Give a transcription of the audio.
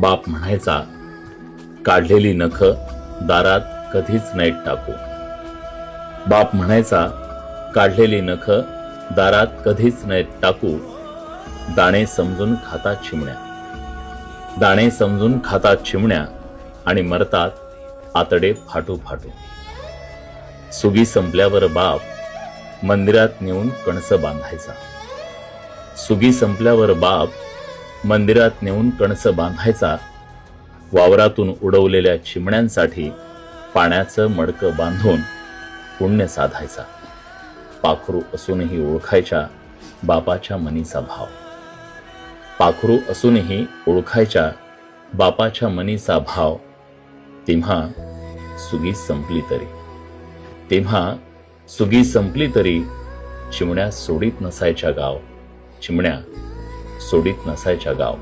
बाप म्हणायचा, काढलेली नख दारात कधीच नाहीत टाकू. बाप म्हणायचा, काढलेली नख दारात कधीच नाहीत टाकू. दाणे समजून खातात चिमण्या, दाणे समजून खातात चिमण्या आणि मरतात आतडे फाटू फाटू. सुगी संपल्यावर बाप मंदिरात नेऊन कणस बांधायचा. सुगी संपल्यावर बाप मंदिरात नेऊन कणस बांधायचा. वावरातून उडवलेल्या चिमण्यांसाठी पाण्याचं मडकं बांधून पुण्य साधायचा. पाखरू असूनही ओळखायच्या बापाच्या मनीचा भाव. पाखरू असूनही ओळखायच्या बापाच्या मनीचा भाव. तेव्हा सुगी संपली तरी, तेव्हा सुगी संपली तरी चिमण्या सोडीत नसायच्या गाव. चिमण्या सोडीत नसायच्या गाव.